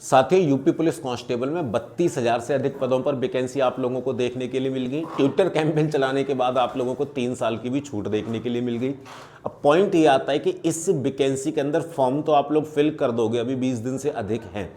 साथ ही UP police constable में 32,000 से अधिक पदों पर वैकेंसी आप लोगों को देखने के लिए मिल गई। ट्विटर कैंपेन चलाने के बाद आप लोगों को 3 साल की भी छूट देखने के लिए मिल गई। अब पॉइंट ये आता है कि इस वैकेंसी के अंदर फॉर्म तो आप लोग फिल कर दोगे, अभी 20 दिन से अधिक हैं,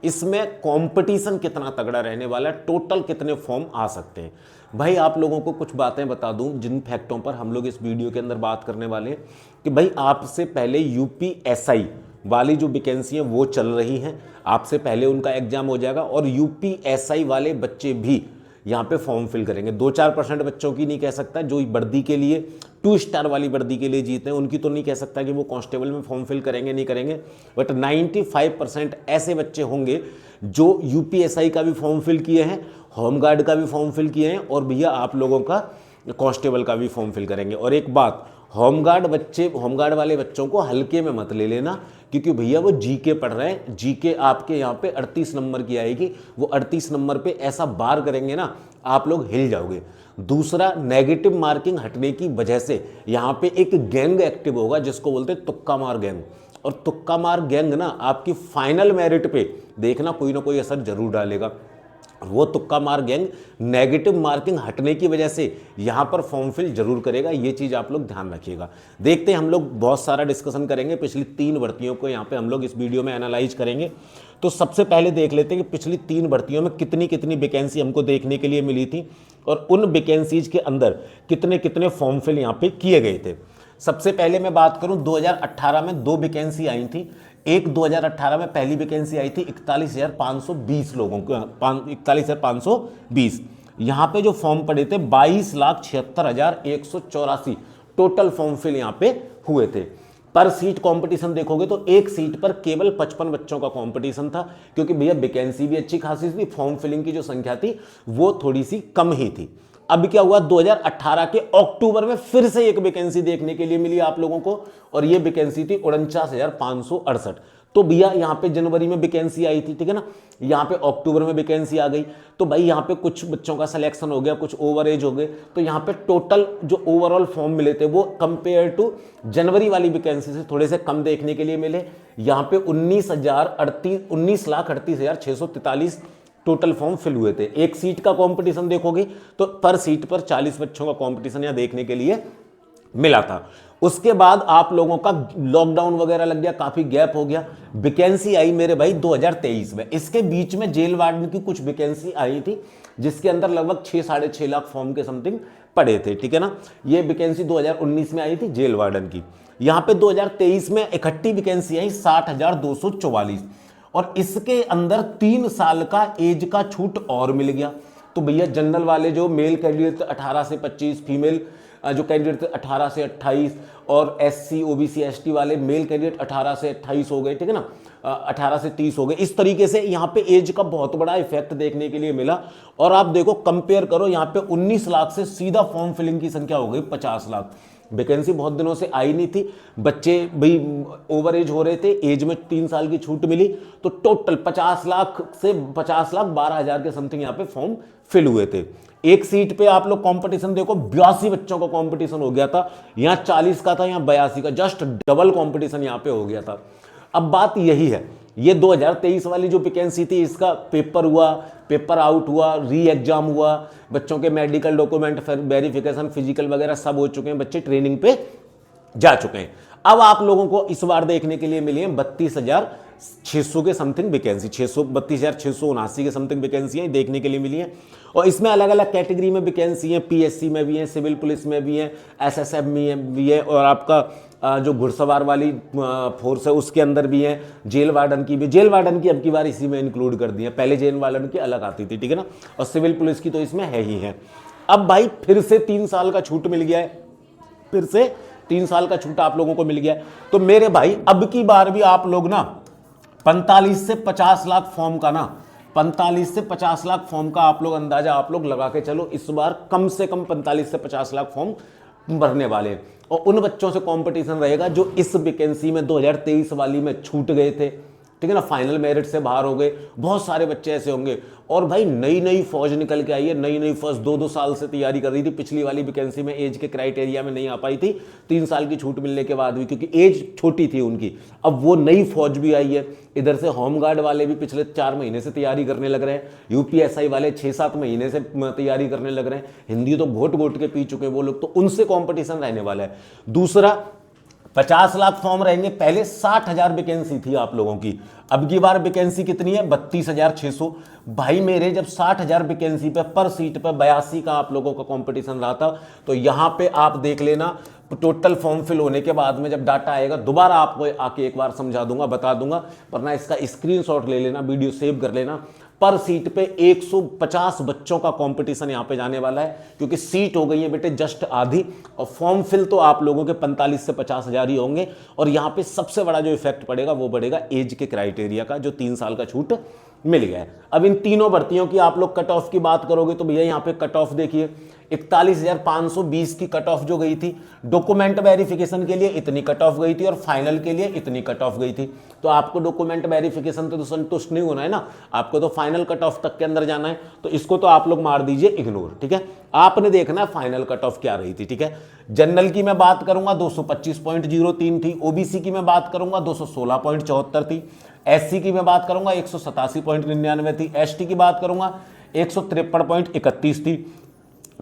इसमें कंपटीशन कितना तगड़ा रहने वाला है, टोटल कितने फॉर्म आ सकते हैं। भाई आप लोगों को कुछ बातें बता दूं जिन फैक्टों पर हम लोग इस वीडियो के अंदर बात करने वाले हैं कि भाई आपसे पहले यूपीएसआई वाली जो वैकेंसी है वो चल रही हैं, आपसे पहले उनका एग्जाम हो जाएगा और यूपीएसआई वाले बच्चे भी यहाँ पे फॉर्म फिल करेंगे। 2-4% बच्चों की नहीं कह सकता, जो वर्दी के लिए 2 स्टार वाली वर्दी के लिए जीते हैं उनकी तो नहीं कह सकता कि वो कांस्टेबल में फॉर्म फिल करेंगे नहीं करेंगे, बट 95% ऐसे बच्चे होंगे जो यूपीएसआई का भी फॉर्म फिल किए हैं, होमगार्ड का भी फॉर्म फिल किए हैं और भैया आप लोगों का कांस्टेबल का भी फॉर्म फिल करेंगे। और एक बात, होमगार्ड वाले बच्चों को हल्के में मत ले लेना, क्योंकि भैया वो जीके पढ़ रहे हैं, जीके आपके यहाँ पे 38 नंबर की आएगी, वो 38 नंबर पे ऐसा बार करेंगे ना आप लोग हिल जाओगे। दूसरा, नेगेटिव मार्किंग हटने की वजह से यहाँ पे एक गैंग एक्टिव होगा जिसको बोलते हैं तुक्का मार गैंग, और तुक्का मार गैंग ना आपकी फाइनल मेरिट पे देखना कोई ना कोई असर जरूर डालेगा। वो तुक्का मार गैंग नेगेटिव मार्किंग हटने की वजह से यहाँ पर फॉर्म फिल जरूर करेगा, ये चीज़ आप लोग ध्यान रखिएगा। देखते हैं, हम लोग बहुत सारा डिस्कशन करेंगे, पिछली 3 भर्तियों को यहाँ पे हम लोग इस वीडियो में एनालाइज करेंगे। तो सबसे पहले देख लेते हैं कि पिछली 3 भर्तियों में कितनी कितनी वैकेंसी हमको देखने के लिए मिली थी और उन वैकेंसीज के अंदर कितने कितने फॉर्म फिल यहाँ पे किए गए थे। सबसे पहले मैं बात करूं 2018 में 2 वैकेंसी आई थी। एक 2018 में पहली वैकेंसी आई थी 41,520 लोगों को, 41,520। यहाँ पे जो फॉर्म पड़े थे 22,76,184 टोटल फॉर्म फिल यहाँ पे हुए थे। पर सीट कंपटीशन देखोगे तो एक सीट पर केवल 55 बच्चों का कंपटीशन था, क्योंकि भैया वैकेंसी भी अच्छी खासी थी, फॉर्म फिलिंग की जो संख्या थी वो थोड़ी सी कम ही थी। अब क्या हुआ, 2018 के अक्टूबर में फिर से एक वैकेंसी देखने के लिए मिली आप लोगों को, और ये वैकेंसी थी 49,568। तो भैया यहाँ पे जनवरी में वैकेंसी आई थी, ठीक है ना, यहाँ पे अक्टूबर में वैकेंसी आ गई, तो भाई यहाँ पे कुछ बच्चों का सिलेक्शन हो गया, कुछ ओवर एज हो गए, तो यहाँ पे टोटल जो ओवरऑल फॉर्म मिले थे वो कंपेयर टू जनवरी वाली वैकेंसी से थोड़े से कम देखने के लिए मिले। यहाँ पे 19,38,643 टोटल फॉर्म फिल हुए थे। एक सीट का कंपटीशन देखोगे तो पर सीट पर 40 बच्चों का कंपटीशन यहां देखने के लिए मिला था। उसके बाद आप लोगों का लॉकडाउन वगैरह लग गया, काफी गैप हो गया, वैकेंसी आई मेरे भाई 2023 में। इसके बीच में जेल वार्डन की कुछ वैकेंसी आई थी जिसके अंदर लगभग 6-6.5 लाख फॉर्म के समथिंग पड़े थे, ठीक है ना। ये वैकेंसी 2019 में आई थी जेल वार्डन की। यहां पे 2023 में इकट्ठी वैकेंसी आई 60,244, और इसके अंदर 3 साल का एज का छूट और मिल गया। तो भैया जनरल वाले जो मेल कैंडिडेट 18 से 25, फीमेल जो कैंडिडेट थे 18 से 28, और एससी ओबीसी एसटी वाले मेल कैंडिडेट 18 से 28 हो गए, ठीक है ना, 18 से 30 हो गए। इस तरीके से यहाँ पे एज का बहुत बड़ा इफेक्ट देखने के लिए मिला। और आप देखो कंपेयर करो, यहाँ पे 19 लाख से सीधा फॉर्म फिलिंग की संख्या हो गई 50 लाख। वैकेंसी बहुत दिनों से आई नहीं थी, बच्चे भाई ओवर एज हो रहे थे, एज में 3 साल की छूट मिली, तो टोटल 50 लाख से 50,12,000 के समथिंग यहाँ पे फॉर्म फिल हुए थे। एक सीट पे आप लोग कंपटीशन देखो, 82 बच्चों का कंपटीशन हो गया था, यहाँ 40 का था, यहाँ 82 का, जस्ट डबल कंपटीशन यहाँ पे हो गया था। अब बात यही है, ये 2023 वाली जो वैकेंसी थी इसका पेपर हुआ, पेपर आउट हुआ, री एग्जाम हुआ, बच्चों के मेडिकल डॉक्यूमेंट वेरिफिकेशन, फिजिकल वगैरह सब हो चुके हैं, बच्चे ट्रेनिंग पे जा चुके हैं। अब आप लोगों को इस बार देखने के लिए मिली है 32,600 के समथिंग वैकेंसी, 32,679 के समथिंग वैकेंसी देखने के लिए मिली है। और इसमें अलग अलग कैटेगरी में वैकेंसी है, पीएससी में भी है, सिविल पुलिस में भी है, एसएसएफ में भी है, और आपका जो घुड़सवार वाली फोर्स है उसके अंदर भी है, जेल वार्डन की भी। जेल वार्डन की अब की बार इसी में इंक्लूड कर दी है, पहले जेल वार्डन की अलग आती थी, ठीक है ना, और सिविल पुलिस की तो इसमें है ही है। अब भाई फिर से 3 साल का छूट मिल गया है, फिर से 3 साल का छूट आप लोगों को मिल गया है। तो मेरे भाई अब की बार भी आप लोग ना 45 से 50 लाख फॉर्म का ना 45 से 50 लाख फॉर्म का आप लोग अंदाजा आप लोग लगा के चलो, इस बार कम से कम 45 से 50 लाख फॉर्म भरने वाले हैं। और उन बच्चों से कंपटीशन रहेगा जो इस वैकेंसी में 2023 वाली में छूट गए थे, ठीक है ना, फाइनल मेरिट से बाहर हो गए, बहुत सारे बच्चे ऐसे होंगे। और भाई नई नई फौज निकल के आई है, नई नई फौज 2-2 साल से तैयारी कर रही थी, पिछली वाली वैकेंसी में एज के क्राइटेरिया में नहीं आ पाई थी, 3 साल की छूट मिलने के बाद भी, क्योंकि एज छोटी थी उनकी। अब वो नई फौज भी आई है, इधर से होमगार्ड वाले भी पिछले 4 महीने से तैयारी करने लग रहे हैं, यूपीएसआई वाले 6-7 महीने से तैयारी करने लग रहे हैं, हिंदी तो घोट घोट के पी चुके हैं वो लोग, तो उनसे कॉम्पिटिशन रहने वाला है। दूसरा, 50 लाख फॉर्म रहेंगे, पहले 60,000 वैकेंसी थी आप लोगों की, अब की बार वैकेंसी कितनी है, 32,600। भाई मेरे जब 60,000 वैकेंसी पे पर सीट पे 82 का आप लोगों का कंपटीशन रहा था, तो यहां पे आप देख लेना टोटल फॉर्म फिल होने के बाद में जब डाटा आएगा दोबारा आपको आके एक बार समझा दूंगा, बता दूंगा, वरना इसका स्क्रीनशॉट ले लेना, वीडियो सेव कर लेना। पर सीट पे 150 बच्चों का कंपटीशन यहां पे जाने वाला है, क्योंकि सीट हो गई है बेटे जस्ट आधी, और फॉर्म फिल तो आप लोगों के 45 से 50,000 ही होंगे। और यहां पे सबसे बड़ा जो इफेक्ट पड़ेगा वो पड़ेगा एज के क्राइटेरिया का, जो 3 साल का छूट मिल गया है। अब इन तीनों भर्तियों की आप लोग कट ऑफ की बात करोगे तो भैया यहाँ पे कट ऑफ देखिए, 41,520 की कट ऑफ जो गई थी, डॉक्यूमेंट वेरिफिकेशन के लिए इतनी कट ऑफ गई थी और फाइनल के लिए इतनी कट ऑफ गई थी। तो आपको डॉक्यूमेंट वेरिफिकेशन तो संतुष्ट नहीं होना है ना, आपको तो फाइनल कट ऑफ तक के अंदर जाना है, तो इसको तो आप लोग मार दीजिए इग्नोर, ठीक है। आपने देखना है फाइनल कट ऑफ क्या रही थी, ठीक है। जनरल की मैं बात करूंगा 225.03 थी, ओबीसी की मैं बात करूंगा 216.74 थी, एससी की मैं बात करूंगा 187.99 थी, एसटी की बात करूंगा 153.31 थी,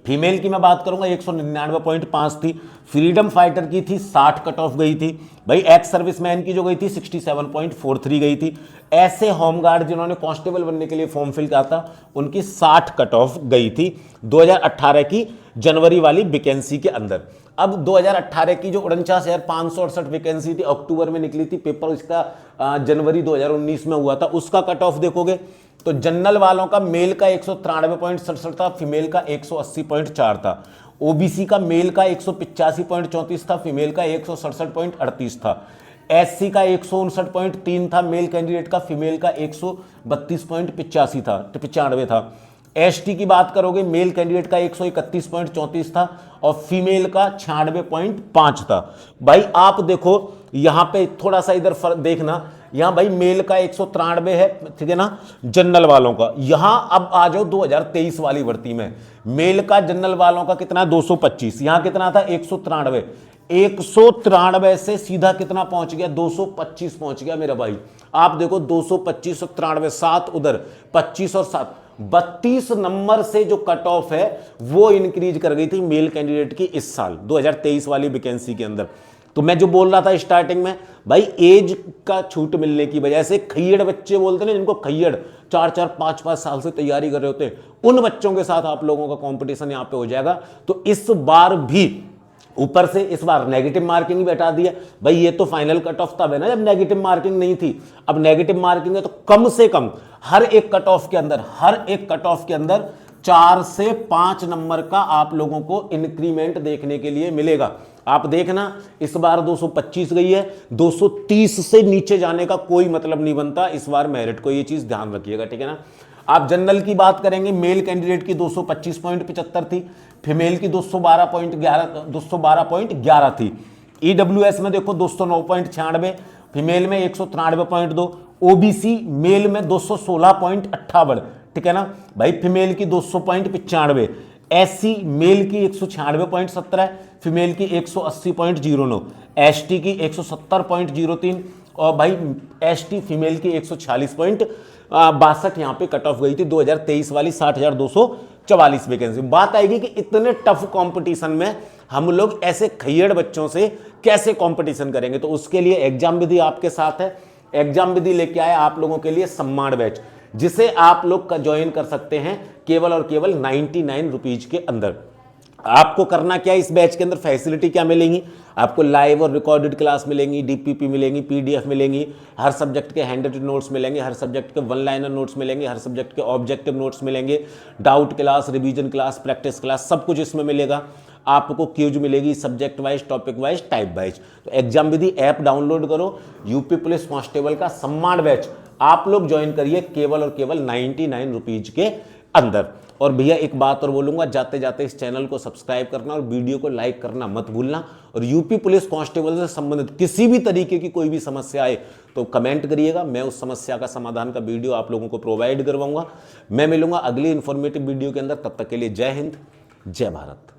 फीमेल की मैं बात करूंगा 199.5 थी, फ्रीडम फाइटर की थी 60 कट ऑफ गई थी, भाई एक्स सर्विसमैन की जो गई थी 67.43 गई थी। ऐसे होमगार्ड जिन्होंने कांस्टेबल बनने के लिए फॉर्म फिल किया था उनकी 60 कट ऑफ गई थी 2018 की जनवरी वाली वैकेंसी के अंदर। अब 2018 की जो 49,568 वैकेंसी थी, अक्टूबर में निकली थी, पेपर इसका जनवरी 2019 में हुआ था, उसका कट ऑफ देखोगे तो जनरल वालों का मेल का 193.67 था, फीमेल का 180.4 था, ओबीसी का मेल का 185.34 था, फीमेल का 167.38 था, एससी का 159.3 था मेल कैंडिडेट का, फीमेल का 132.85 था, 95 था। एसटी की बात करोगे मेल कैंडिडेट का 131.34 था और फीमेल का 96.5 था। भाई आप देखो यहां पे थोड़ा सा इधर फर्क देखना, यहां भाई मेल का 193 है, ठीक है ना, जनरल वालों का। यहां अब आ जाओ 2023 वाली भर्ती में, मेल का जनरल वालों का कितना, 225, यहां कितना था 193, 193 से सीधा कितना पहुंच गया, 225 पहुंच गया मेरा भाई। आप देखो 225 और 93, 7 उधर, 25 और 7, 32 नंबर से जो कट ऑफ है वो इंक्रीज कर गई थी मेल कैंडिडेट की इस साल 2023 वाली वैकेंसी के अंदर। तो मैं जो बोल रहा था स्टार्टिंग में, भाई एज का छूट मिलने की वजह से खैयड़ बच्चे बोलते हैं ना, जिनको खैयड़ 4-4, 5-5 साल से तैयारी कर रहे होते हैं, उन बच्चों के साथ आप लोगों का कंपटीशन यहां पे हो जाएगा। तो इस बार भी ऊपर से इस बार नेगेटिव मार्किंग भी हटा दिया। भाई ये तो फाइनल कट ऑफ तब है ना जब नेगेटिव मार्किंग नहीं थी, अब नेगेटिव मार्किंग है तो कम से कम हर एक कट ऑफ के अंदर 4 से 5 नंबर का आप लोगों को इंक्रीमेंट देखने के लिए मिलेगा। आप देखना इस बार 225 गई है, 230 से नीचे जाने का कोई मतलब नहीं बनता इस बार मेरिट को, ये चीज ध्यान रखिएगा, ठीक है ना। आप जनरल की बात करेंगे, मेल कैंडिडेट की 225.75 थी, फीमेल की 212.11 थी, ईडब्ल्यूएस में देखो 209.96, फीमेल में 193.2, ओबीसी मेल में 216.58, ठीक है ना भाई, फीमेल की 200.95, एससी मेल की 196.17, फीमेल की 180.09, एसटी की 170.03 और भाई एसटी फीमेल की 146.62 यहां पे कट ऑफ गई थी 2023 वाली 60,244 वैकेंसी। बात आएगी कि इतने टफ कंपटीशन में हम लोग ऐसे खैयड़ बच्चों से कैसे कंपटीशन करेंगे, तो उसके लिए एग्जाम विधि आपके साथ है। एग्जाम विधि लेके आए आप लोगों के लिए सम्मान बैच, जिसे आप लोग का ज्वाइन कर सकते हैं केवल और केवल 99 रुपीज के अंदर। आपको करना क्या है, इस बैच के अंदर फैसिलिटी क्या मिलेंगी, आपको लाइव और रिकॉर्डेड क्लास मिलेंगी, डीपीपी मिलेंगी, पीडीएफ मिलेंगी, हर सब्जेक्ट के हैंड रिटन नोट्स मिलेंगे, हर सब्जेक्ट के वन लाइनर नोट्स मिलेंगे, हर सब्जेक्ट के ऑब्जेक्टिव नोट्स मिलेंगे, doubt class, revision class, practice class, सब कुछ इसमें मिलेगा। आपको क्यूज मिलेगी subject wise, topic wise, type wise. तो एग्जाम विधि ऐप डाउनलोड करो, यूपी पुलिस कांस्टेबल का सम्मान बैच आप लोग ज्वाइन करिए केवल और केवल 99 रुपीज के अंदर। और भैया एक बात और बोलूंगा, जाते जाते इस चैनल को सब्सक्राइब करना और वीडियो को लाइक करना मत भूलना। और यूपी पुलिस कांस्टेबल से संबंधित किसी भी तरीके की कोई भी समस्या आए तो कमेंट करिएगा, मैं उस समस्या का समाधान का वीडियो आप लोगों को प्रोवाइड करवाऊंगा। मैं मिलूंगा अगली इंफॉर्मेटिव वीडियो के अंदर, तब तक के लिए जय हिंद, जय भारत।